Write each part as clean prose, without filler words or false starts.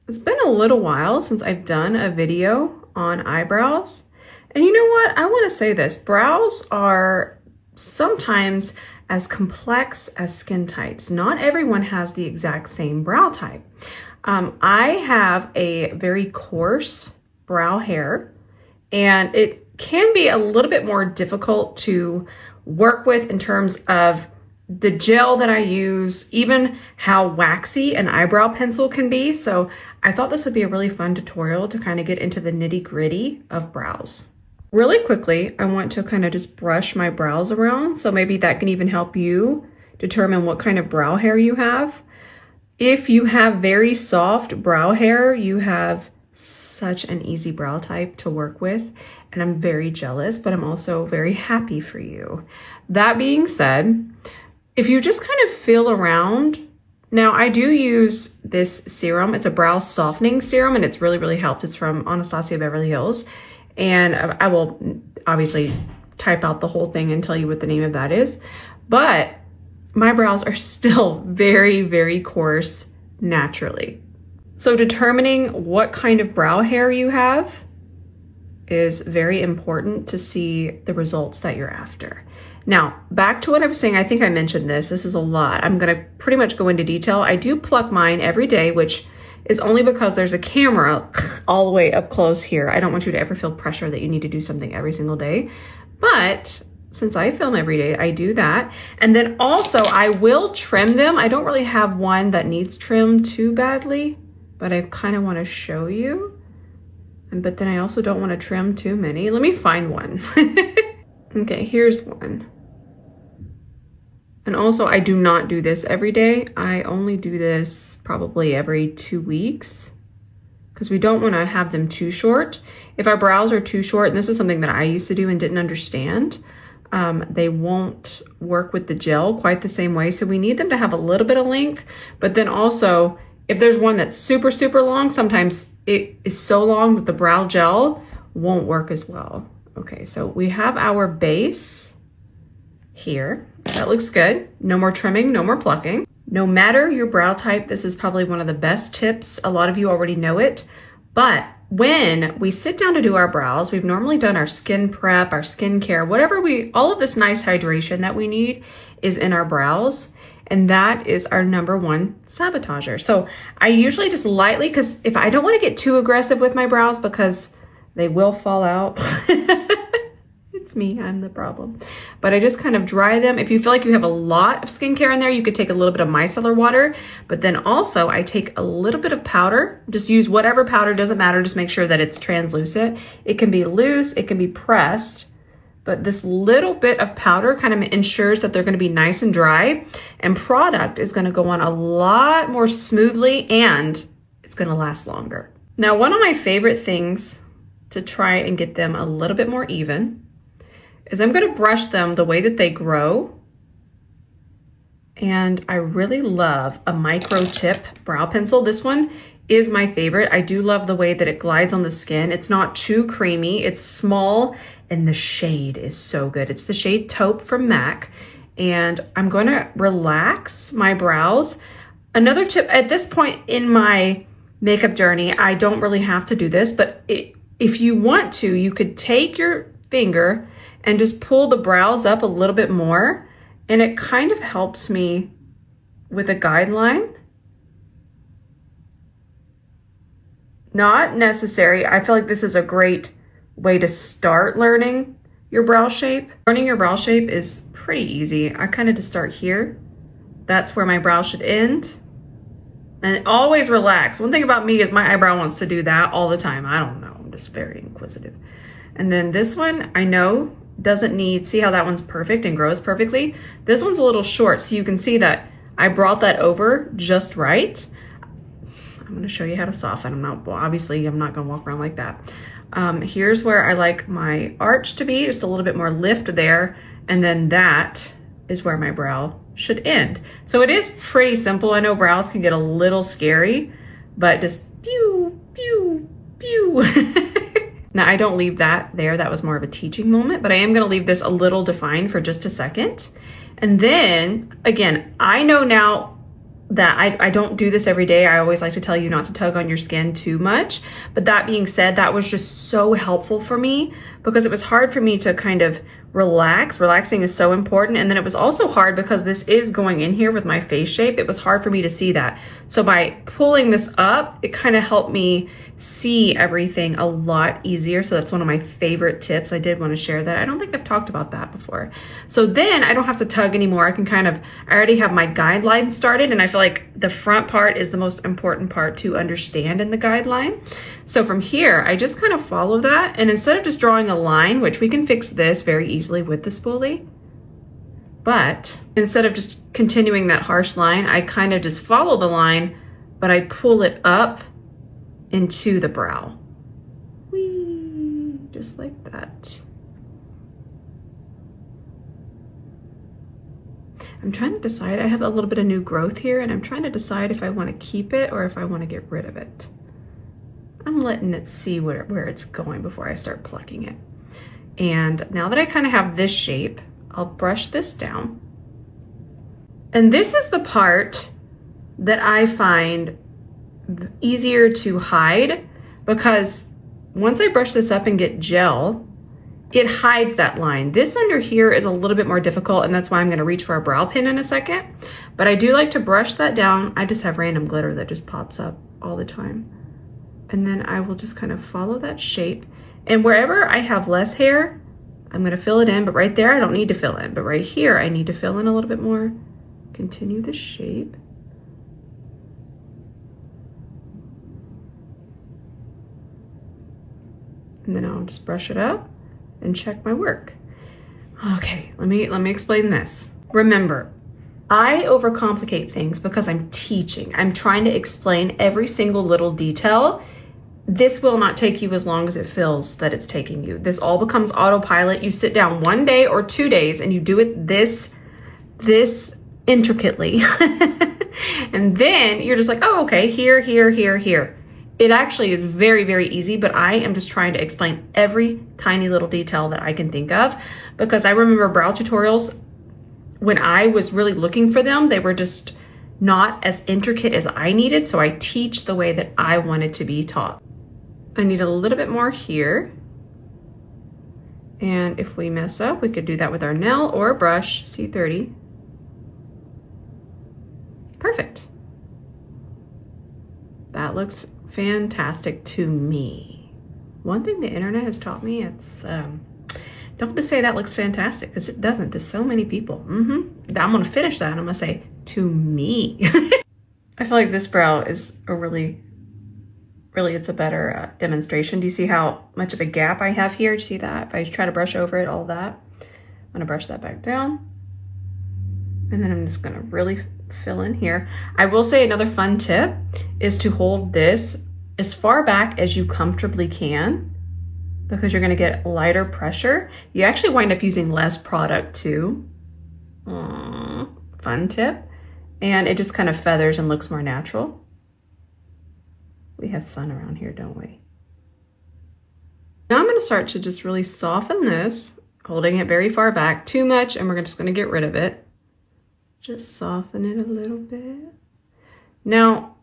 It's been a little while since I've done a video on eyebrows. And you know what? I want to say this. Brows are sometimes as complex as skin types. Not everyone has the exact same brow type. I have a very coarse brow hair, and it can be a little bit more difficult to work with in terms of the gel that I use, even how waxy an eyebrow pencil can be. So I thought this would be a really fun tutorial to kind of get into the nitty-gritty of brows. Really quickly, I want to kind of just brush my brows around. So maybe that can even help you determine what kind of brow hair you have. If you have very soft brow hair, you have such an easy brow type to work with. And I'm very jealous, but I'm also very happy for you. That being said, if you just kind of feel around, now I do use this serum. It's a brow softening serum, and it's really, really helped. It's from Anastasia Beverly Hills. And I will obviously type out the whole thing and tell you what the name of that is. But my brows are still very, very coarse naturally. So determining what kind of brow hair you have is very important to see the results that you're after. Now, back to what I was saying, I think I mentioned this. This is a lot. I'm going to pretty much go into detail. I do pluck mine every day, which is only because there's a camera all the way up close here. I don't want you to ever feel pressure that you need to do something every single day. But since I film every day, I do that. And then also I will trim them. I don't really have one that needs trimmed too badly, but I kind of want to show you. But then I also don't want to trim too many. Let me find one. Okay, here's one. And also, I do not do this every day. I only do this probably every 2 weeks because we don't want to have them too short. If our brows are too short, and this is something that I used to do and didn't understand, they won't work with the gel quite the same way. So we need them to have a little bit of length, but then also, if there's one that's super, super long, sometimes it is so long that the brow gel won't work as well. Okay, so we have our base here. That looks good. No more trimming, no more plucking. No matter your brow type, this is probably one of the best tips. A lot of you already know it, but when we sit down to do our brows, we've normally done our skin prep, our skin care, all of this nice hydration that we need is in our brows. And that is our number one sabotager. So I usually just lightly, because if I don't want to get too aggressive with my brows because they will fall out. It's me, I'm the problem. But I just kind of dry them. If you feel like you have a lot of skincare in there, you could take a little bit of micellar water. But then also I take a little bit of powder. Just use whatever powder, doesn't matter. Just make sure that it's translucent. It can be loose, it can be pressed. But this little bit of powder kind of ensures that they're going to be nice and dry, and product is going to go on a lot more smoothly, and it's going to last longer. Now, one of my favorite things to try and get them a little bit more even is I'm going to brush them the way that they grow. And I really love a micro tip brow pencil. This one is my favorite. I do love the way that it glides on the skin. It's not too creamy. It's small, and the shade is so good. It's the shade Taupe from MAC, and I'm going to relax my brows. Another tip, at this point in my makeup journey, I don't really have to do this, but if you want to, you could take your finger and just pull the brows up a little bit more, and it kind of helps me with a guideline. Not necessary. I feel like this is a great way to start learning your brow shape. Learning your brow shape is pretty easy. I kind of just start here. That's where my brow should end. And always relax. One thing about me is my eyebrow wants to do that all the time. I don't know. I'm just very inquisitive. And then this one, I know, doesn't need, see how that one's perfect and grows perfectly? This one's a little short, so you can see that I brought that over just right. I'm going to show you how to soften. Obviously, I'm not going to walk around like that. Here's where I like my arch to be, just a little bit more lift there. And then that is where my brow should end. So it is pretty simple. I know brows can get a little scary, but just pew, pew, pew. Now I don't leave that there. That was more of a teaching moment, but I am going to leave this a little defined for just a second. And then again, I know now that I don't do this every day. I always like to tell you not to tug on your skin too much. But that being said, that was just so helpful for me because it was hard for me to kind of relax. Relaxing is so important. And then it was also hard because this is going in here with my face shape. It was hard for me to see that. So by pulling this up, it kind of helped me see everything a lot easier. So that's one of my favorite tips. I did want to share that. I don't think I've talked about that before. So then I don't have to tug anymore. I can I already have my guideline started, and I feel like the front part is the most important part to understand in the guideline. So from here, I just kind of follow that. And instead of just drawing a line, which we can fix this very easily with the spoolie, but instead of just continuing that harsh line, I kind of just follow the line, but I pull it up into the brow. Whee, just like that. I'm trying to decide, I have a little bit of new growth here, and I'm trying to decide if I want to keep it or if I want to get rid of it. I'm letting it see where it's going before I start plucking it. And now that I kind of have this shape, I'll brush this down. And this is the part that I find easier to hide, because once I brush this up and get gel, it hides that line. This under here is a little bit more difficult, and that's why I'm going to reach for a brow pin in a second. But I do like to brush that down. I just have random glitter that just pops up all the time. And then I will just kind of follow that shape. And wherever I have less hair, I'm going to fill it in. But right there, I don't need to fill in. But right here, I need to fill in a little bit more. Continue the shape. And then I'll just brush it up and check my work. Okay, let me explain this. Remember, I overcomplicate things because I'm teaching. I'm trying to explain every single little detail. This will not take you as long as it feels that it's taking you. This all becomes autopilot. You sit down 1 day or 2 days and you do it this intricately. And then you're just like, oh, okay, here, here, here, here. It actually is very, very easy, but I am just trying to explain every tiny little detail that I can think of, because I remember brow tutorials, when I was really looking for them, they were just not as intricate as I needed. So I teach the way that I wanted to be taught. I need a little bit more here. And if we mess up, we could do that with our nail or a brush, C30. Perfect. That looks fantastic to me. One thing the internet has taught me, it's don't just say that looks fantastic, because it doesn't to so many people. I'm gonna finish that and I'm gonna say to me. I feel like this brow is a really, it's a better demonstration. Do you see how much of a gap I have here? Do you see that? If I try to brush over it, all that, I'm gonna brush that back down. And then I'm just gonna really fill in here. I will say another fun tip is to hold this as far back as you comfortably can, because you're gonna get lighter pressure. You actually wind up using less product too. Fun tip. And it just kind of feathers and looks more natural. We have fun around here, don't we? Now I'm gonna start to just really soften this, holding it very far back. Too much, and we're just gonna get rid of it. Just soften it a little bit. Now,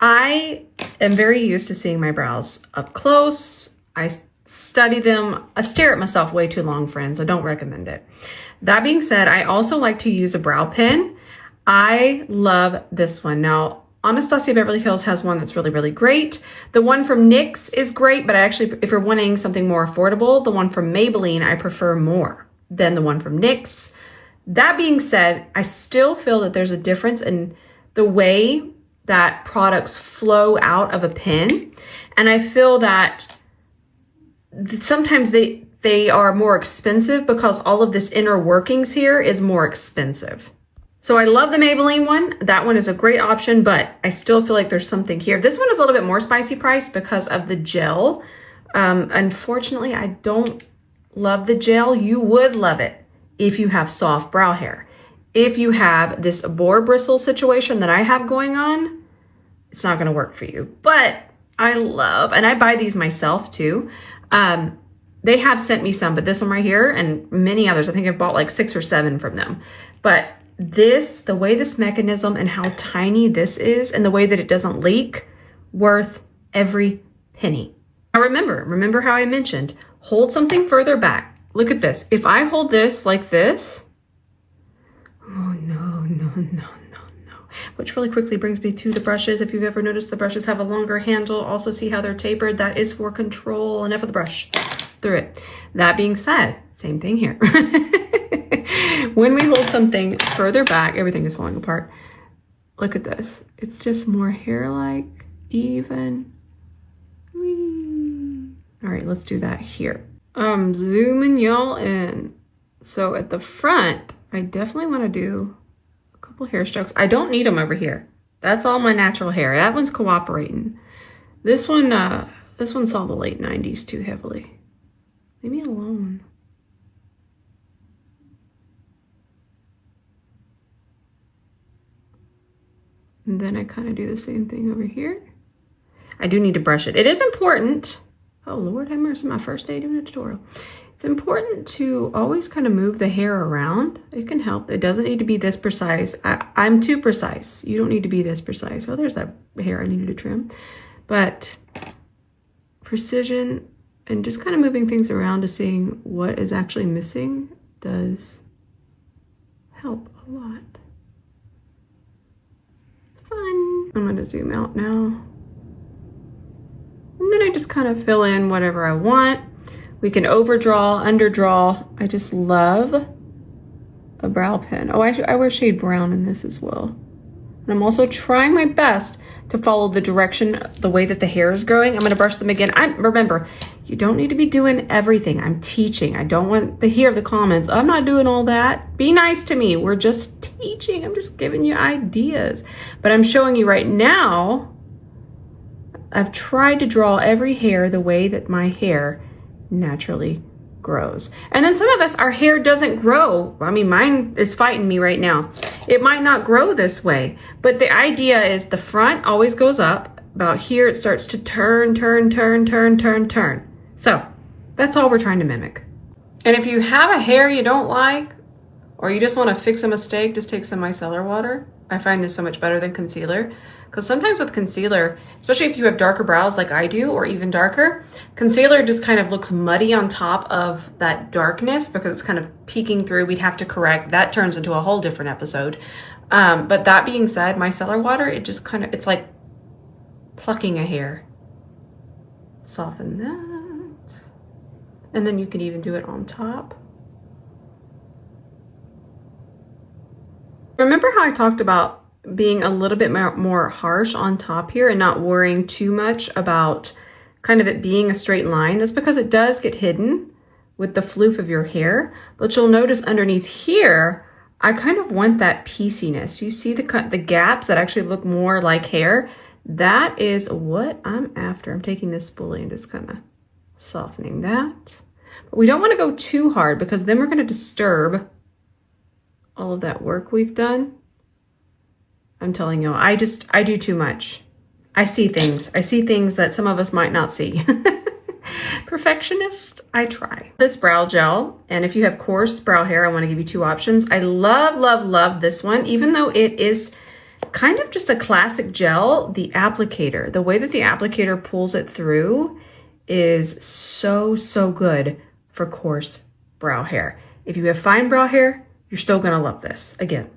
I am very used to seeing my brows up close. I study them. I stare at myself way too long, friends. I don't recommend it. That being said, I also like to use a brow pen. I love this one. Now, Anastasia Beverly Hills has one that's really, really great. The one from NYX is great, but I actually, if you're wanting something more affordable, the one from Maybelline, I prefer more than the one from NYX. That being said, I still feel that there's a difference in the way that products flow out of a pen. And I feel that sometimes they are more expensive because all of this inner workings here is more expensive. So I love the Maybelline one. That one is a great option, but I still feel like there's something here. This one is a little bit more spicy priced because of the gel. Unfortunately, I don't love the gel. You would love it if you have soft brow hair. If you have this boar bristle situation that I have going on, it's not gonna work for you. But I love, and I buy these myself too. They have sent me some, but this one right here and many others, I think I've bought like 6 or 7 from them. But this, the way this mechanism and how tiny this is and the way that it doesn't leak, worth every penny. Now remember how I mentioned, hold something further back. Look at this. If I hold this like this, oh no. Which really quickly brings me to the brushes. If you've ever noticed the brushes have a longer handle, also see how they're tapered. That is for control. Enough of the brush through it. That being said, same thing here. When we hold something further back, everything is falling apart. Look at this. It's just more hair-like, even. Whee. All right, let's do that here. I'm zooming y'all in. So at the front, I definitely want to do a couple hair strokes. I don't need them over here. That's all my natural hair. That one's cooperating. This one saw the late 90s too heavily. Leave me alone. And then I kind of do the same thing over here. I do need to brush it. It is important. Oh, Lord have mercy, my first day doing a tutorial. It's important to always kind of move the hair around. It can help. It doesn't need to be this precise. I'm too precise. You don't need to be this precise. Oh, there's that hair I needed to trim. But precision and just kind of moving things around to seeing what is actually missing does help a lot. Fun. I'm going to zoom out now. And then I just kind of fill in whatever I want. We can overdraw, underdraw. I just love a brow pen. Oh, I wear shade brown in this as well. And I'm also trying my best to follow the direction, the way that the hair is growing. I'm gonna brush them again. Remember, you don't need to be doing everything. I'm teaching. I don't want to hear the comments. I'm not doing all that. Be nice to me. We're just teaching. I'm just giving you ideas. But I'm showing you right now, I've tried to draw every hair the way that my hair naturally grows. And then some of us, our hair doesn't grow. I mean, mine is fighting me right now. It might not grow this way, but the idea is the front always goes up. About here, it starts to turn. So that's all we're trying to mimic. And if you have a hair you don't like, or you just want to fix a mistake, just take some micellar water. I find this so much better than concealer. Because sometimes with concealer, especially if you have darker brows like I do, or even darker, concealer just kind of looks muddy on top of that darkness because it's kind of peeking through. We'd have to correct. That turns into a whole different episode. But that being said, micellar water, it just kind of, it's like plucking a hair. Soften that. And then you can even do it on top. Remember how I talked about being a little bit more harsh on top here and not worrying too much about kind of it being a straight line? That's because it does get hidden with the floof of your hair. But you'll notice underneath here, I kind of want that pieciness. You see the gaps that actually look more like hair? That is what I'm after. I'm taking this spoolie and just kind of softening that. But we don't want to go too hard because then we're going to disturb all of that work we've done. I'm telling you, I do too much. I see things that some of us might not see. Perfectionist, I try. This brow gel, and if you have coarse brow hair, I want to give you two options. I love this one, even though it is kind of just a classic gel. The applicator, the way that the applicator pulls it through is so good for coarse brow hair. If you have fine brow hair, you're still gonna love this. Again,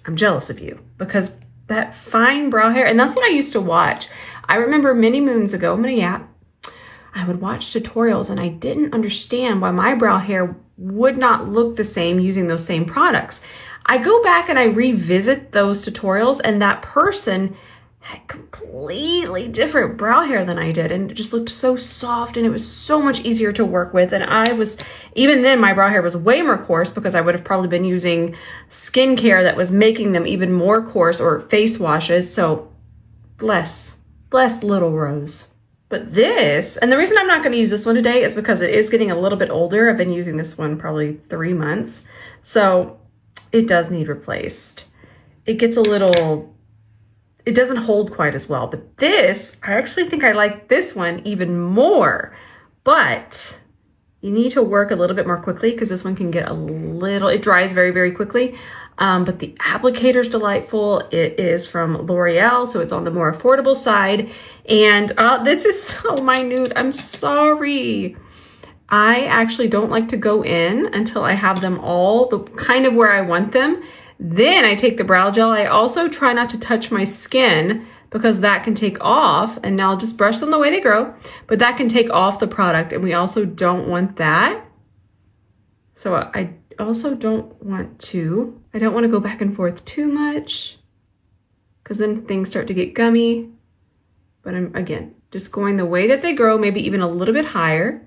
I'm jealous of you because that fine brow hair, and that's what I used to watch. I remember many moons ago, I would watch tutorials and I didn't understand why my brow hair would not look the same using those same products. I go back and I revisit those tutorials and that person had completely different brow hair than I did, and it just looked so soft and it was so much easier to work with. And even then my brow hair was way more coarse because I would have probably been using skincare that was making them even more coarse, or face washes. So bless little Rose. But this, and the reason I'm not going to use this one today is because it is getting a little bit older. I've been using this one probably 3 months. So it does need replaced. It gets a little, it doesn't hold quite as well, but this, I actually think I like this one even more. But You need to work a little bit more quickly because this one can get it dries very, very quickly. But the applicator's delightful. It is from L'Oreal, so it's on the more affordable side. And this is so minute. I'm sorry. I actually don't like to go in until I have them all the kind of where I want them. Then I take the brow gel. I also try not to touch my skin because that can take off, and now I'll just brush them the way they grow, but that can take off the product, and we also don't want that. So I also don't want to go back and forth too much because then things start to get gummy. But I'm, again, just going the way that they grow, maybe even a little bit higher,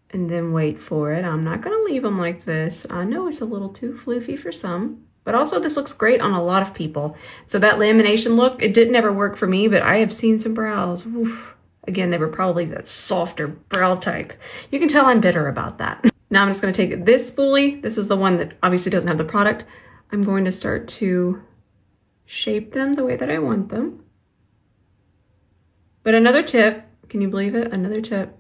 and then wait for it. I'm not gonna leave them like this. I know it's a little too floofy for some, but also this looks great on a lot of people. So that lamination look, it didn't ever work for me, but I have seen some brows. Oof. Again, they were probably that softer brow type. You can tell I'm bitter about that. Now I'm just gonna take this spoolie. This is the one that obviously doesn't have the product. I'm going to start to shape them the way that I want them. But another tip, can you believe it? Another tip.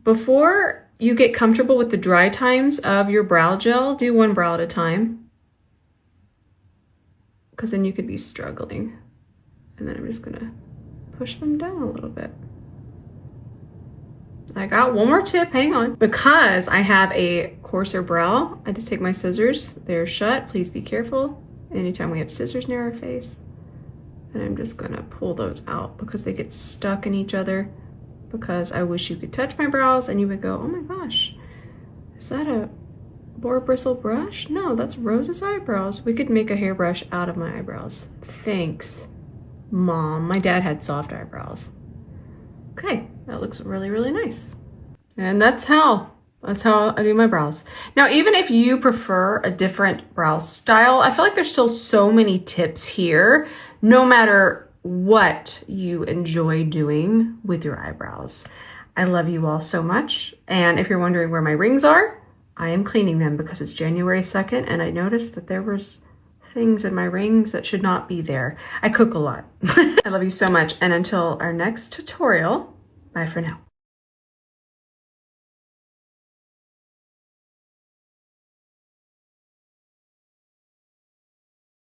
Before you get comfortable with the dry times of your brow gel, do one brow at a time, because then you could be struggling. And then I'm just gonna push them down a little bit. I got one more tip, hang on. Because I have a coarser brow, I just take my scissors. They're shut, please be careful. Anytime we have scissors near our face. And I'm just gonna pull those out because they get stuck in each other. Because I wish you could touch my brows and you would go, oh my gosh, is that a boar bristle brush? No, that's Rose's eyebrows. We could make a hairbrush out of my eyebrows. Thanks, Mom. My dad had soft eyebrows. Okay, that looks really, really nice. And that's how I do my brows. Now, even if you prefer a different brow style, I feel like there's still so many tips here, no matter what you enjoy doing with your eyebrows. I love you all so much. And if you're wondering where my rings are, I am cleaning them because it's January 2nd and I noticed that there was things in my rings that should not be there. I cook a lot. I love you so much. And until our next tutorial, bye for now.